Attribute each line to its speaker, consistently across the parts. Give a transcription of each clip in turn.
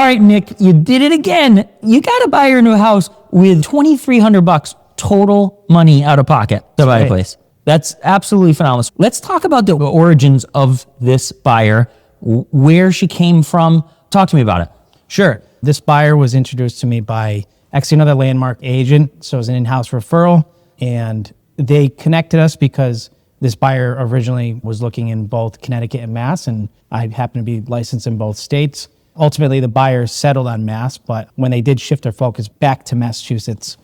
Speaker 1: right, Nick, you did it again. You got to buy your new house with $2,300 total money out of pocket to buy a place. That's absolutely phenomenal. Let's talk about the origins of this buyer, where she came from. Talk to me about it.
Speaker 2: Sure. This buyer was introduced to me by actually another Landmark agent. So it was an in-house referral, and they connected us because this buyer originally was looking in both Connecticut and Mass, and I happen to be licensed in both states. Ultimately, the buyer settled on Mass, but when they did shift their focus back to Massachusetts,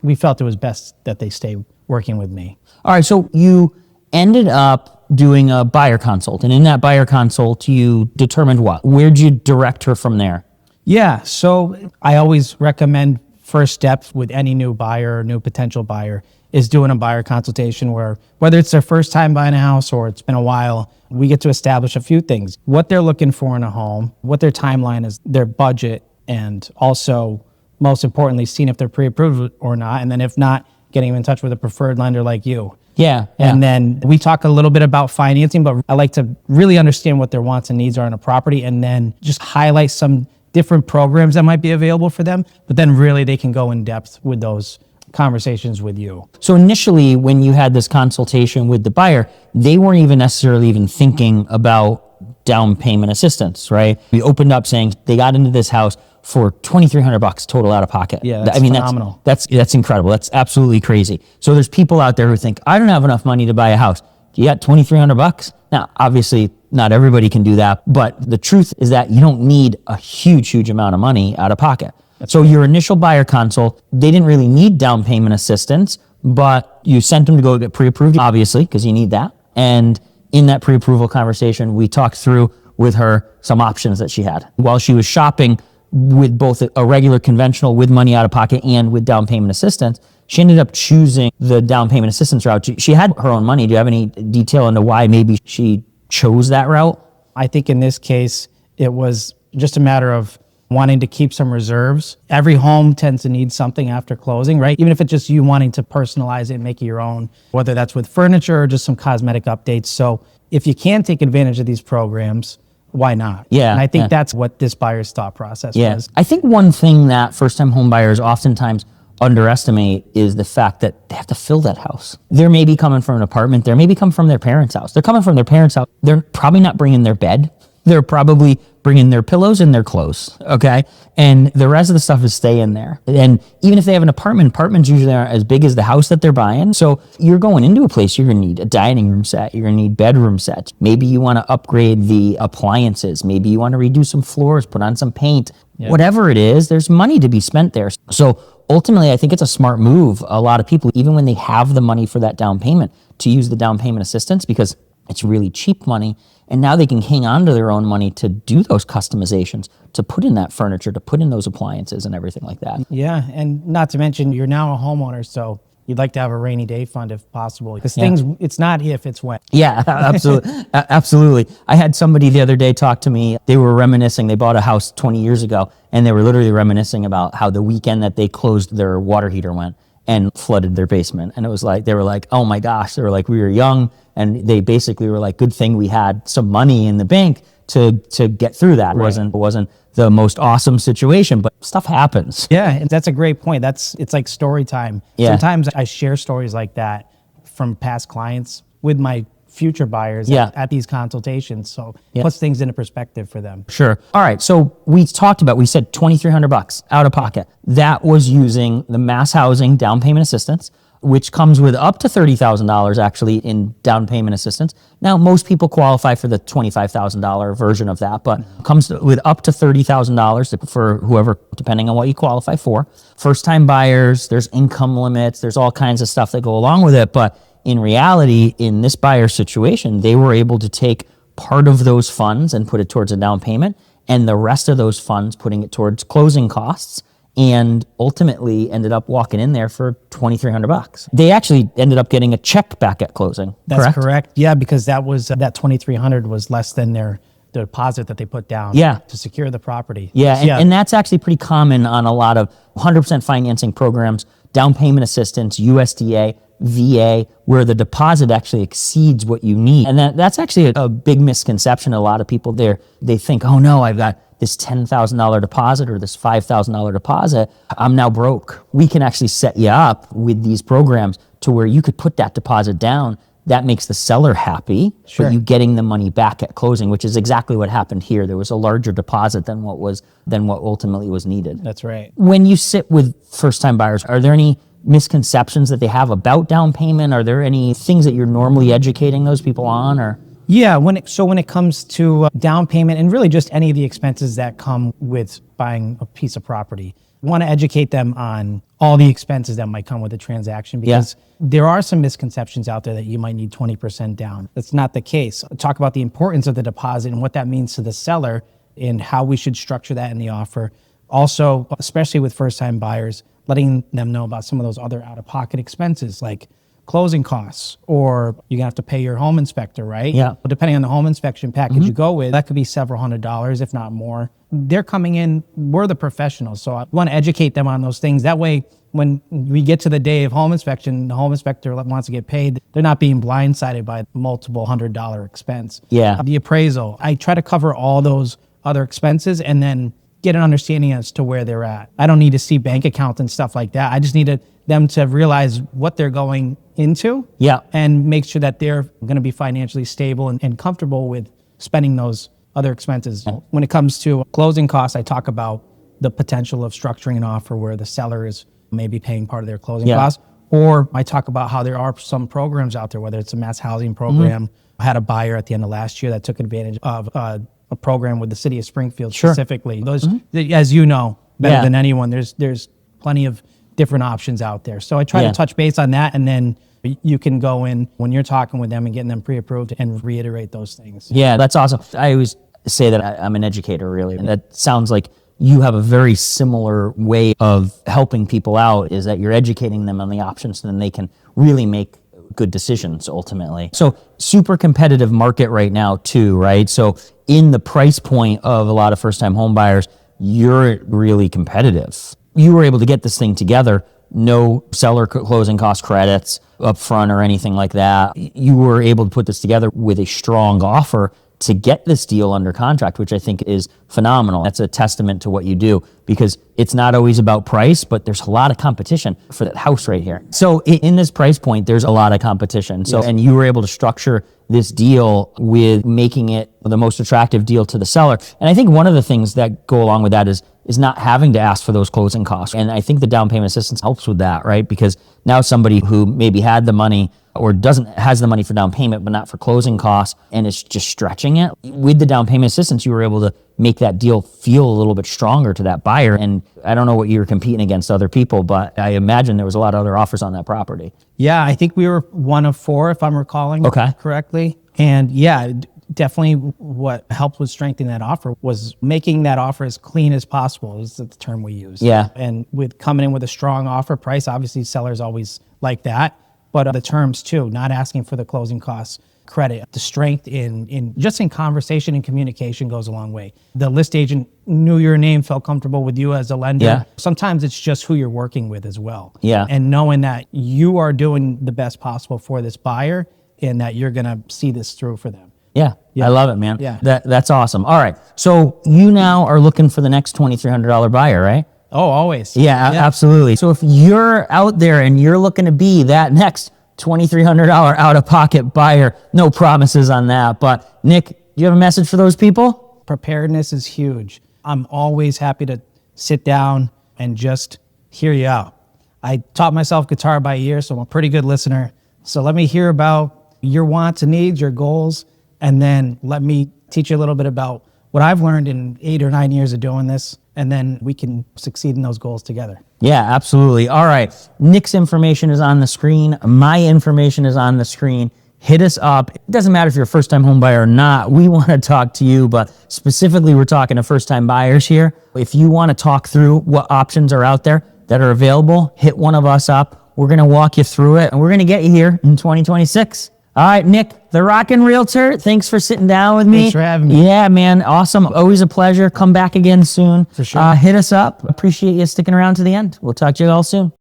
Speaker 2: we felt it was best that they stay working with me.
Speaker 1: All right, so you ended up doing a buyer consult, and in that buyer consult, you determined what? Where'd you direct her from there?
Speaker 2: Yeah, so I always recommend first steps with any new buyer or new potential buyer is doing a buyer consultation where whether it's their first time buying a house or it's been a while, we get to establish a few things. What they're looking for in a home, what their timeline is, their budget, and also, most importantly, seeing if they're pre-approved or not. And then if not, getting them in touch with a preferred lender like you.
Speaker 1: Yeah.
Speaker 2: And then we talk a little bit about financing, but I like to really understand what their wants and needs are in a property and then just highlight some different programs that might be available for them. But then really they can go in depth with those conversations with you.
Speaker 1: So initially, when you had this consultation with the buyer, they weren't even necessarily even thinking about down payment assistance, right? We opened up saying they got into this house for $2,300 total out of pocket.
Speaker 2: Yeah, that's phenomenal.
Speaker 1: That's incredible. That's absolutely crazy. So there's people out there who think, I don't have enough money to buy a house. You got $2,300? Now, obviously, not everybody can do that, but the truth is that you don't need a huge amount of money out of pocket. So your initial buyer consult, they didn't really need down payment assistance, but you sent them to go get pre-approved, obviously, because you need that. And in that pre-approval conversation, we talked through with her some options that she had. While she was shopping with both a regular conventional with money out of pocket and with down payment assistance, she ended up choosing the down payment assistance route. She had her own money. Do you have any detail into why maybe she chose that route?
Speaker 2: I think in this case, it was just a matter of wanting to keep some reserves. Every home tends to need something after closing, right? Even if it's just you wanting to personalize it and make it your own, whether that's with furniture or just some cosmetic updates. So if you can take advantage of these programs, why not?
Speaker 1: Yeah.
Speaker 2: And I think that's what this buyer's thought process was.
Speaker 1: I think one thing that first-time home buyers oftentimes underestimate is the fact that they have to fill that house. They're maybe coming from an apartment. They're maybe coming from their parents' house. They're coming from their parents' house. They're probably not bringing their bed. They're probably bringing their pillows and their clothes, okay? And the rest of the stuff is staying there. And even if they have an apartment, apartments usually aren't as big as the house that they're buying. So you're going into a place, you're gonna need a dining room set, you're gonna need bedroom sets. Maybe you wanna upgrade the appliances. Maybe you wanna redo some floors, put on some paint. Yeah. Whatever it is, there's money to be spent there. So ultimately, I think it's a smart move. A lot of people, even when they have the money for that down payment, to use the down payment assistance because it's really cheap money. And now they can hang on to their own money to do those customizations, to put in that furniture, to put in those appliances and everything like that.
Speaker 2: Yeah, and not to mention, you're now a homeowner, so you'd like to have a rainy day fund if possible. Because things, it's not if, it's when.
Speaker 1: Yeah, absolutely. Absolutely. I had somebody the other day talk to me. They were reminiscing. They bought a house 20 years ago, and they were literally reminiscing about how the weekend that they closed their water heater went and flooded their basement. And it was like, they were like, oh my gosh. They were like, we were young. And they basically were like, good thing we had some money in the bank to get through that. Right. It wasn't the most awesome situation, but stuff happens.
Speaker 2: Yeah, and that's a great point. It's like story time. Yeah. Sometimes I share stories like that from past clients with my future buyers at these consultations. So it puts things into perspective for them.
Speaker 1: Sure. All right. So we said $2,300 out of pocket. That was using the MassHousing down payment assistance, which comes with up to $30,000 actually in down payment assistance. Now, most people qualify for the $25,000 version of that, but comes with up to $30,000 for whoever, depending on what you qualify for. First-time buyers, there's income limits, there's all kinds of stuff that go along with it. But in reality, in this buyer situation, they were able to take part of those funds and put it towards a down payment, and the rest of those funds putting it towards closing costs, and ultimately ended up walking in there for $2,300. They actually ended up getting a check back at closing.
Speaker 2: That's correct. Yeah, because that was that $2,300 was less than their deposit that they put down to secure the property.
Speaker 1: Yeah, and that's actually pretty common on a lot of 100% financing programs, down payment assistance, USDA, VA, where the deposit actually exceeds what you need. And that's actually a big misconception. A lot of people there, they think, oh no, I've got this $10,000 deposit or this $5,000 deposit, I'm now broke. We can actually set you up with these programs to where you could put that deposit down. That makes the seller happy,
Speaker 2: Sure.
Speaker 1: but you getting the money back at closing, which is exactly what happened here. There was a larger deposit than what ultimately was needed.
Speaker 2: That's right.
Speaker 1: When you sit with first-time buyers, are there any misconceptions that they have about down payment? Are there any things that you're normally educating those people on, or?
Speaker 2: Yeah, when it comes to down payment and really just any of the expenses that come with buying a piece of property, I want to educate them on all the expenses that might come with a transaction, because there are some misconceptions out there that you might need 20% down. That's not the case. Talk about the importance of the deposit and what that means to the seller and how we should structure that in the offer. Also, especially with first-time buyers, letting them know about some of those other out-of-pocket expenses like closing costs, or you're gonna have to pay your home inspector, right?
Speaker 1: Yeah.
Speaker 2: Well, depending on the home inspection package you go with, that could be several $100s, if not more. They're coming in, we're the professionals, so I want to educate them on those things. That way, when we get to the day of home inspection, the home inspector wants to get paid, they're not being blindsided by multiple $100 expense.
Speaker 1: Yeah.
Speaker 2: The appraisal, I try to cover all those other expenses and then get an understanding as to where they're at. I don't need to see bank accounts and stuff like that. I just need them to realize what they're going into, and make sure that they're going to be financially stable and comfortable with spending those other expenses. When it comes to closing costs, I talk about the potential of structuring an offer where the seller is maybe paying part of their closing costs, or I talk about how there are some programs out there, whether it's a MassHousing program. I had a buyer at the end of last year that took advantage of a program with the city of Springfield specifically. Those, as you know better than anyone, there's plenty of different options out there. So I try to touch base on that, and then you can go in when you're talking with them and getting them pre-approved and reiterate those things.
Speaker 1: Yeah, that's awesome. I always say that I'm an educator, really. And that sounds like you have a very similar way of helping people out, is that you're educating them on the options, so then they can really make good decisions ultimately. So super competitive market right now too, right? So in the price point of a lot of first-time home buyers, you're really competitive. You were able to get this thing together, no seller closing cost credits up front or anything like that. You were able to put this together with a strong offer to get this deal under contract, which I think is phenomenal. That's a testament to what you do, because it's not always about price, but there's a lot of competition for that house right here. So in this price point, there's a lot of competition. So, and you were able to structure this deal with making it the most attractive deal to the seller. And I think one of the things that go along with that is not having to ask for those closing costs. And I think the down payment assistance helps with that, right? Because now somebody who maybe had the money or has the money for down payment, but not for closing costs, and it's just stretching it. With the down payment assistance, you were able to make that deal feel a little bit stronger to that buyer. And I don't know what you were competing against other people, but I imagine there was a lot of other offers on that property.
Speaker 2: Yeah, I think we were one of 4, if I'm recalling correctly. And yeah, definitely what helped with strengthening that offer was making that offer as clean as possible, is the term we use.
Speaker 1: Yeah.
Speaker 2: And with coming in with a strong offer price, obviously sellers always like that, but the terms too, not asking for the closing costs credit. The strength in conversation and communication goes a long way. The list agent knew your name, felt comfortable with you as a lender.
Speaker 1: Yeah.
Speaker 2: Sometimes it's just who you're working with as well.
Speaker 1: Yeah.
Speaker 2: And knowing that you are doing the best possible for this buyer and that you're going to see this through for them.
Speaker 1: Yeah, I love it, man.
Speaker 2: Yeah.
Speaker 1: That's awesome. All right, so you now are looking for the next $2,300 buyer, right?
Speaker 2: Oh, always.
Speaker 1: Yeah, absolutely. So if you're out there and you're looking to be that next $2,300 out-of-pocket buyer, no promises on that, but Nick, do you have a message for those people?
Speaker 2: Preparedness is huge. I'm always happy to sit down and just hear you out. I taught myself guitar by ear, so I'm a pretty good listener. So let me hear about your wants and needs, your goals, and then let me teach you a little bit about what I've learned in 8 or 9 years of doing this, and then we can succeed in those goals together.
Speaker 1: Yeah, absolutely. All right. Nick's information is on the screen. My information is on the screen. Hit us up. It doesn't matter if you're a first-time home buyer or not. We want to talk to you, but specifically we're talking to first-time buyers here. If you want to talk through what options are out there that are available, hit one of us up. We're going to walk you through it, and we're going to get you here in 2026. All right, Nick, the Rockin' Realtor, thanks for sitting down with me.
Speaker 2: Thanks for having me.
Speaker 1: Yeah, man, awesome. Always a pleasure. Come back again soon.
Speaker 2: For sure.
Speaker 1: Hit us up. Appreciate you sticking around to the end. We'll talk to you all soon.